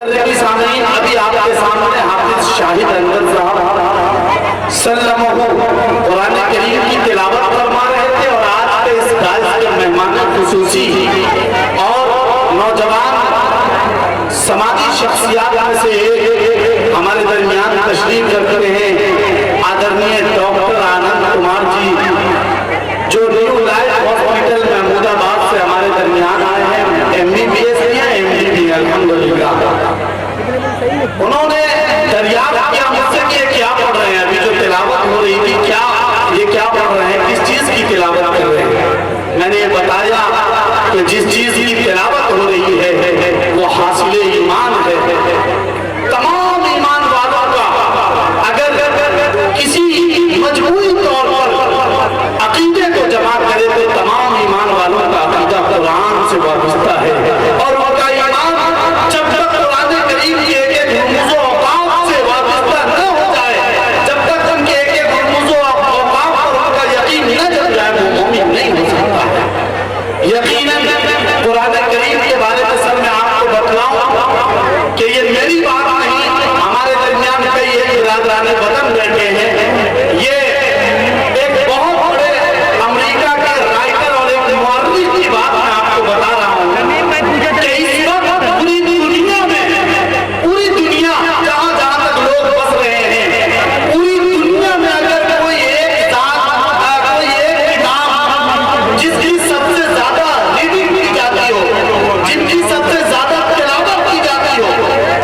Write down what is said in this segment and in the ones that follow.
अभी आपके सामने हाफिज शाहिद अनवर साहब सल्लल्लाहु कुरान करीम की तिलावत फरमा रहे थे और आज के इस दाइश के मेहमान खुसूसी और नौजवान समाजी शख्सियत में से हमारे दरमियान तशरीफ रखते हैं आदरणीय डॉक्टर आनंद कुमार जी, जो न्यू लाइफ हॉस्पिटल महमूदाबाद से हमारे दरमियान आए हैं। MBBS या MD अल्हम्दुलिल्लाह। उन्होंने दरियाफ्त किया मुझसे कि ये क्या पढ़ रहे हैं, अभी जो तिलावत हो रही थी क्या ये क्या पढ़ रहे हैं, किस चीज की तिलावत कर रहे हैं। मैंने ये बताया कि जिस चीज की तिलावत हो रही है वो हासिल ईमान है। तमाम ईमान वालों का अगर किसी मजबूरी तौर पर अकीदे को जमा करे तो तमाम ईमान वालों का अकीदा कुरान से वाबस्ता है और उनका ईमान जब तक कुरान करीम के एक औकात से वाबस्ता न हो जाए, जब तक उनके एक औकात पर उनका यकीन न जम जाए वो मोमिन नहीं हो सकता है। यकीनन कुरान करीम के बारे में सर मैं आपको बतलाऊं कि ये मेरी बात नहीं, हमारे दरमियान कई एक बिरादराने वतन बैठे हैं। ये एक बहुत बड़े अमेरिका के राइटर और एक मुअर्रिख की बात मैं आपको बता रहा हूँ कि इस वक्त पूरी दुनिया में, पूरी दुनिया जहाँ जहाँ तक लोग बस रहे हैं, पूरी दुनिया में अगर कोई एक किताब जिसकी सबसे ज्यादा रीडिंग की जाती हो, जिनकी सबसे ज्यादा तिलावत की जाती हो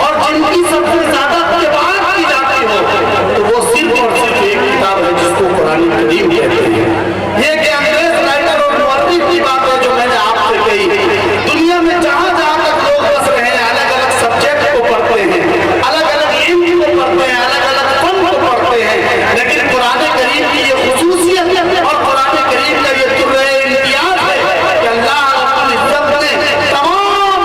और जिनकी सबसे ज्यादा तिबाअत की जाती हो, तो वो सिर्फ और सिर्फ एक किताब है जिसको कुरान करीम कहते हैं। ये कि अंग्रेज राइटर और मुअर्रिख की बात है जो मैंने आपसे कही। दुनिया में जहाँ जहाँ तक लोग बस रहे हैं, अलग अलग सब्जेक्ट को पढ़ते हैं, अलग अलग इल्म को पढ़ते हैं, अलग अलग फन को पढ़ते हैं, लेकिन कुरान करीम की ये खुसूसियत और कुरान करीम का ये तुर्रे इम्तियाज है कि अल्लाह रब्बुल इज्जत ने तमाम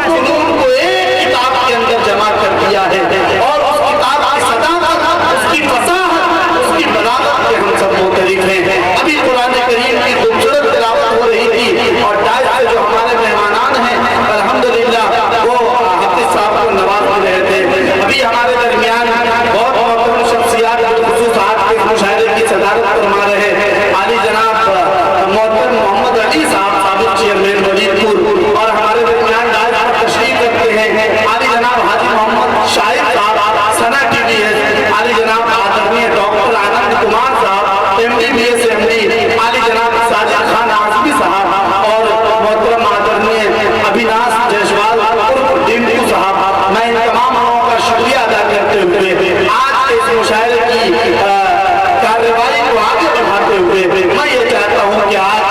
फनून को एक किताब के अंदर जमा कर दिया है और उस किताब की सदाकत, उसकी फसाहत, उसकी बलागत के हम सब मुतरिफ हैं। अभी कुरान करीम की खूबसूरत तिलावत हो रही थी और डाइस से जो हमारे मेहमान हैं अल्हम्दुलिल्लाह वो हाफिज साहब को नवाज रहे थे। अभी हमारे दरमियान बहुत मोहतरम शख्सियत खुसूस आज के मुशायरे की सदारत फरमा रहे हैं आली जनाब मोहतरम मोहम्मद अली साहब, साबिक चेयरमैन वलीदपुर, और हमारे दरमियान डाइस पर तशरीफ रखते हैं आली जनाब हाजी मोहम्मद शाहिद साहब सना TVS, आली जनाब आदरणीय डॉक्टर आनंद कुमार साहब MBBS MD, आली जनाब साजिद खान आजमी साहब और मोहतरम आदरणीय अविनाश जायसवाल डिम्पू साहब। मैं इन तमाम लोगों का शुक्रिया अदा करते हुए आज के इस मुशायरे की कार्रवाई को आगे बढ़ाते हुए मैं ये चाहता हूँ कि आज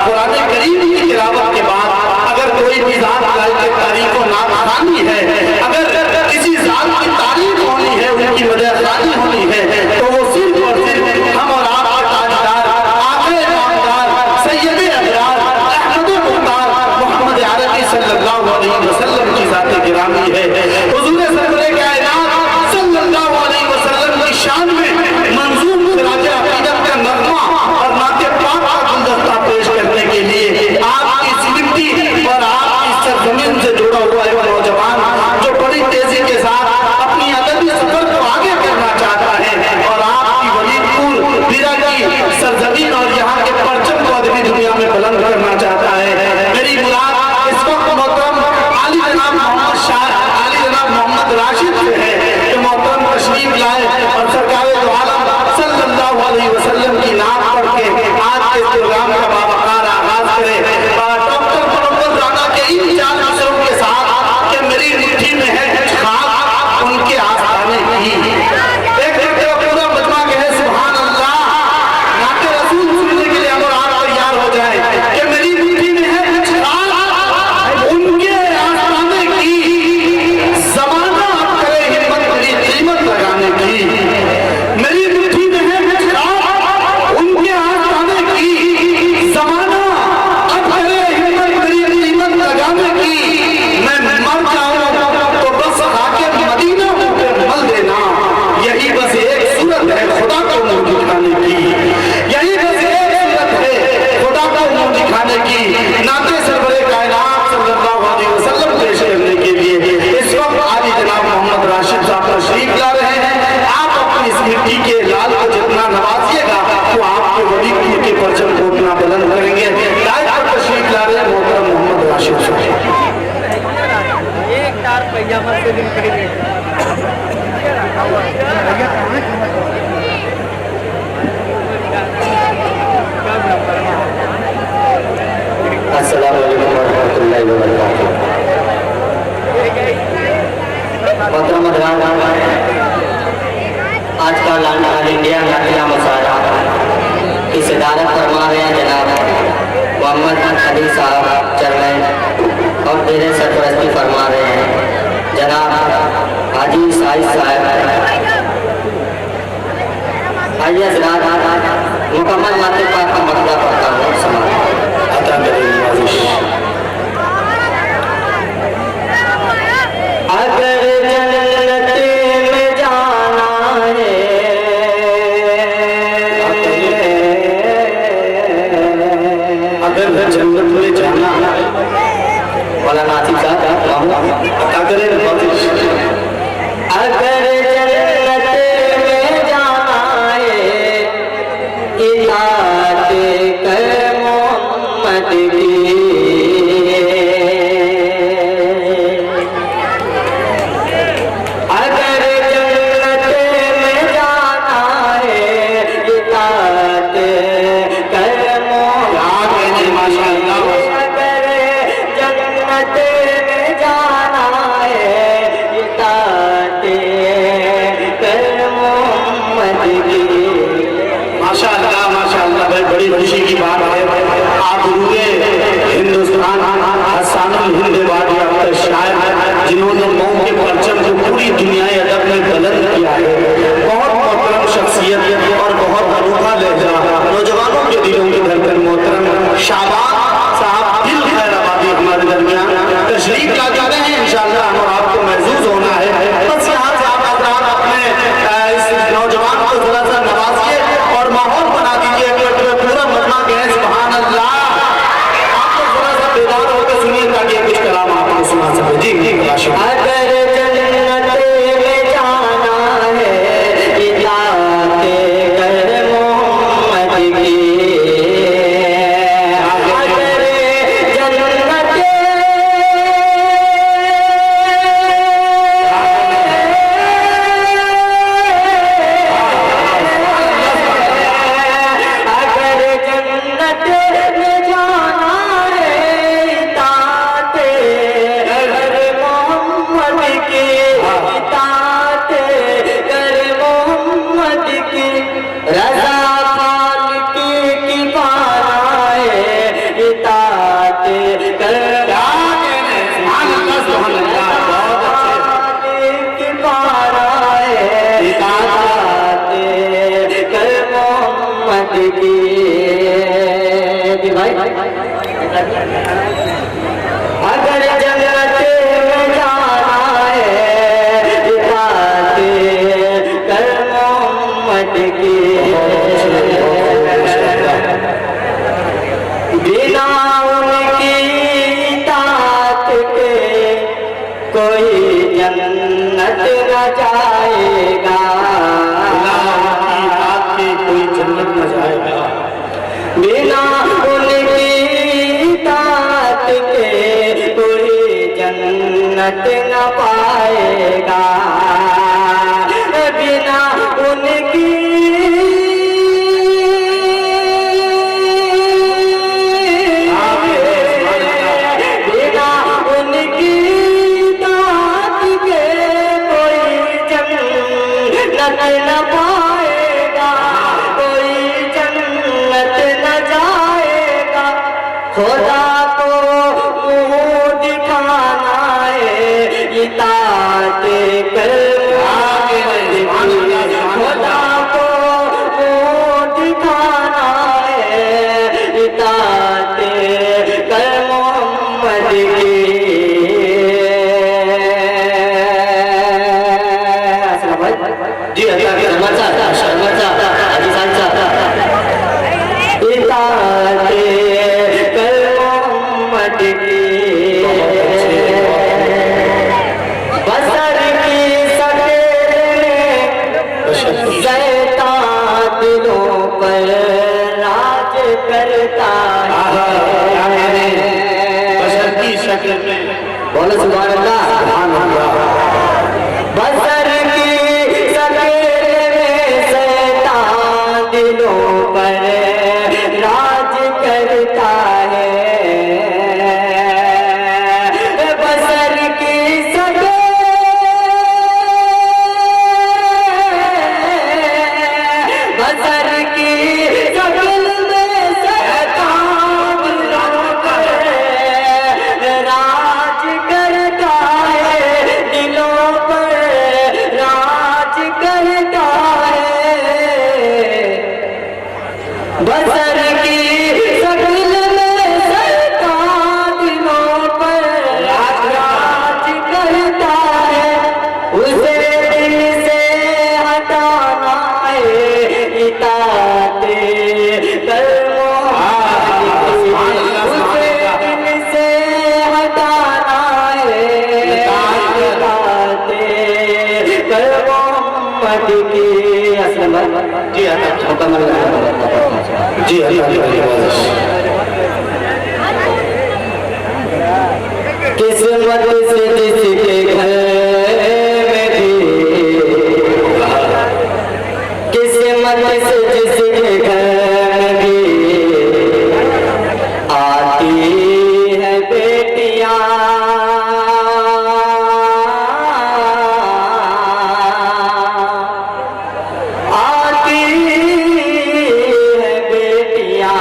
कुरान करीम की तिलावत के बाद अगर कोई भी जात की तारीफ और नामखानी है, अगर किसी जात की तारीफ होनी है, उनकी वजह खानी होनी है, तो वो सिर्फ और सिर्फ हम और आपके ताजदार आखिर नामदार सैयद अबरार अहमद मुख्तार मोहम्मद अरबी सल्लल्लाहु अलैहि वसल्लम की जात गिरामी है। हुजूर सरवरे कायनात सल्लल्लाहु अलैहि वसल्लम की शान में मंजूर सिराज अकीदत का नगमा और नाते पाक का गुलदस्ता पेश करने के लिए आपकी जिंदगी और आपकी सरजमीन से जुड़ा हुआ एक नौजवान जो बड़ी तेजी के साथ अपनी अदबी सफर को आगे करना चाहता है और आपकी वलीदपुर बिरा की सरजमीन और यहाँ के परचम को अदबी दुनिया में बुलंद करना चाहता है। मेरी मुराद इस वक्त मोहतरम आली जनाब मोहम्मद शाह यार पहिया मत से दिन करेंगे अस्सलाम वालेकुम रहमतुल्लाहि व बरकातुहू। मोहतरम हज़रात, आज का ऑल इंडिया नातिया मुशायरा की सदारत फरमा रहे हैं जनाब मोहम्मद अली साहब चेयरमैन और तेरे सरपरस्ती फरमा रहे हैं जनाब हाजी साहिद साहब। आइए हज़रात, मुकम्मल माते पाक का मकदा पढ़ता हूँ समाज अता करें नाज़िश। अगर जन्नत में जाना है, अगर जन्नत में जाना वाला नाती साहब अता करें नाज़िश। अगर जन्नत में जाना है, इताअत कर मोहम्मद की। अगर जन्नत में जाना है, इताअत कर मोहम्मद की। अगर जन्नत में जाना है, इताअत कर मोहम्मद की। माशाअल्लाह माशाअल्लाह, भाई बड़ी खुशी की बात है। आप पूरे हिंदुस्तान हसानुल हिंद वादी अख्तर शायर जिन्होंने मऊ के परचम को पूरी दुनिया अदब में बुलंद किया है, बहुत मोहतरम शख्सियत और बहुत अनोखा लहजा, नौजवानों के दिलों की धड़कन मोहतरम शाबाश साहब दिल खैराबादी हमारे दरमियान तशरीफ ला जा रहे हैं। इंशाअल्लाह और आपको महसूस होना है। बस यहाँ से आप अपने इस नौजवान को थोड़ा सा नवाजिए और माहौल बना दीजिए कि पूरा मजमा कहे सुभान अल्लाह। आपको थोड़ा सा बेदार होकर सुनिए ताकि कुछ कलाम आपको सुना सके। जी जी अगर जन्नत में जाना है, इताअत कर मोहम्मद की। अगर जन्नत में जाना है, इताअत कर मोहम्मद की। इताअत कर मोहम्मद की। रज़ा खालिक की पाना है, इताअत कर खालिक की पाना है, इताअत कर मोहम्मद की। भाई अगर जन्नत में जाना है, इताअत कर मोहम्मद की। बिना उनकी इताअत के कोई जन्नत न जाएगा। कोई जन्नत न जाएगा। बिना उनकी इताअत के कोई जन्नत न पाएगा। बिना उनकी बिना उनकी इताअत के कोई जन्नत न पाएगा। कोई जन्नत न जाएगा। खुदा को मुँह दिखाना है, इताअत कर खुदा को मुँह दिखाना है, इताअत कर मोहम्मद की। जी इताअत कर मोहम्मद की। बसर की सफेद शैतान दिलों पर राज करता है। बसर की शक्ल में बोलो सुभान अल्लाह। जी मुकम्मल जी किस्मत से जिसके घर में भी, किस्मत से जिसके घर में भी आती है बेटियां, आती है बेटियां,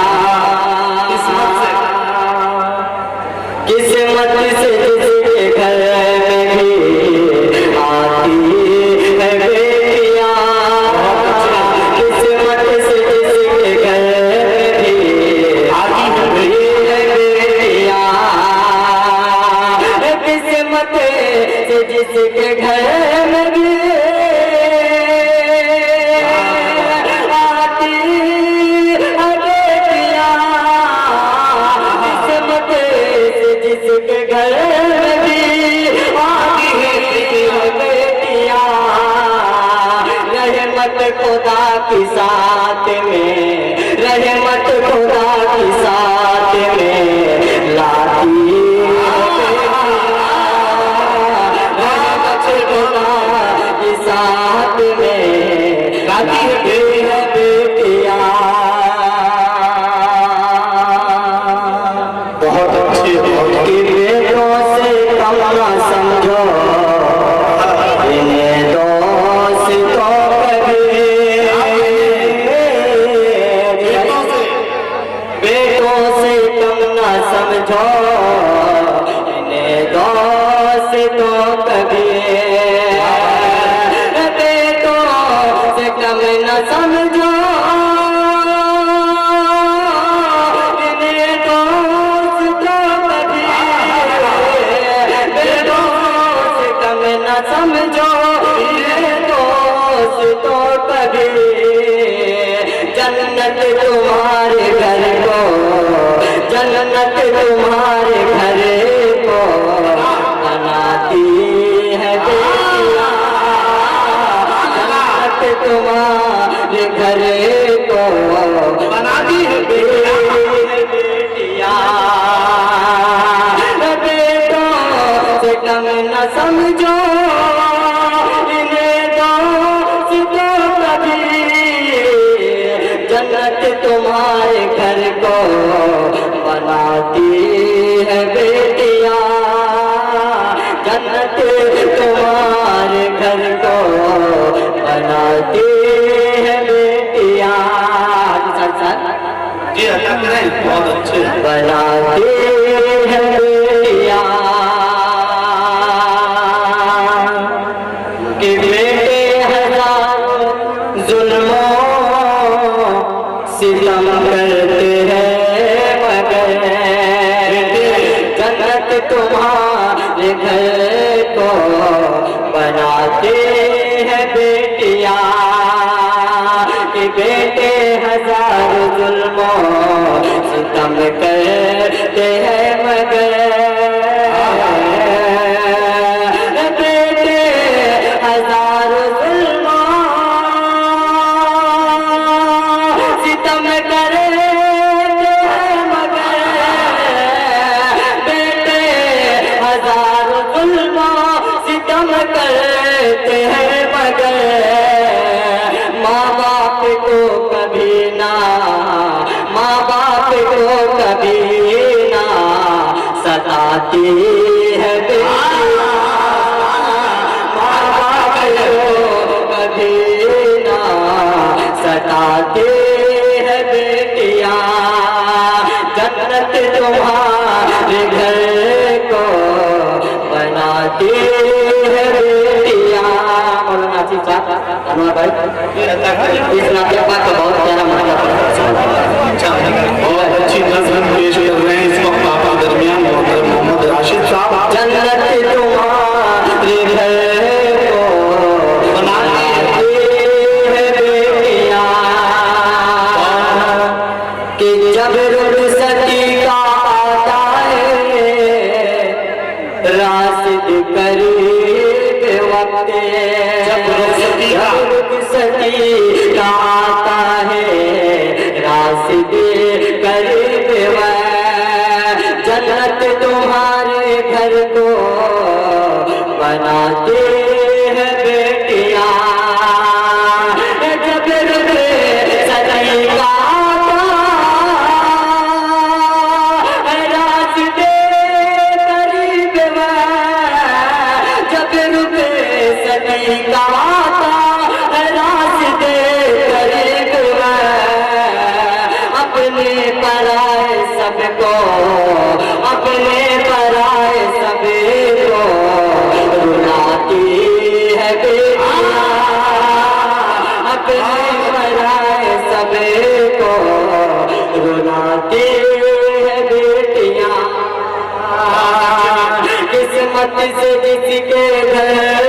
किस्मत से जिसके घर में भी आती है बेटियां, किस्मत से जिसके घर में भी आती है बेटियां, किस्मत से जिसके घर में भी आती है बेटियां, किस्मत से जिसके घर में भी आती है बेटियां, रहमत खुदा की साथ में, रहमत खुदा की साथ में लाती है बेटियां, रहमत खुदा की साथ में लाती है बेटियां। बहुत अच्छे कि बेटों से कम न समझो इन्हें दोस्तों कभी, बेटों से कम न समझो इन्हें दोस्तों कभी, बेटों से कम न समझो इन्हें दोस्तों कभी, बेटों से कम न समझो इन्हें दोस्तों कभी, जन्नत तुम्हारे घर को, जन्नत तुम्हारे घर को बनाती है बेटियां, जन्नत तुम्हारे घर को बनाती है बेटियां, बेटों से कम न समझो इन्हें दोस्तों कभी, जन्नत तुम्हारे घर को बनाती है बेटियां, जन्नत तुम्हारे घर को बनाती है बेटियां, जी बहुत अच्छे बनाती है बेटियां, कि बेटे हजारों जुल्मों सितम करते हैं मगर जन्नत तुम्हारे घर को बनाते हैं बेटियां, कि बेटे हजारों जुल्मों सितम करते हैं मगर बेटे हजारों जुल्मों सितम करते हैं मगर, बेटे हजारों जुल्मों सितम करते हैं मगर, माँ बाप को कभी ना, माँ बाप को कभी ना सताती है बेटियां, माँ बाप को कभी ना सताती है बेटियां, जन्नत तुम्हारे घर को बनाती है बेटियां। मौलाना आसिफ साहब अनवर भाई इस नाते पाक को बहुत प्यारा माना बहुत अच्छी नज़्म पेश कर रहे हैं इस वक्त आपके दरमियान मोहम्मद राशिद साहब। जन्नत तुम्हारे घर को बनाती है बेटियां, कि जब रुखसती का आता है राशिद करीब वक्त, जब रुखसती का आता है रास्ते करीब वह जन्नत तुम्हारे घर को बनाते हैं बेटियां जब रुके सनई का रास्ते करीब जब रुके सनई का रास्ते करीब अपने पराए सबको अपने पराए सबको रुलाती है बेटियां अपने पराए सबको रुलाती है बेटियां किस्मत से जिसके घर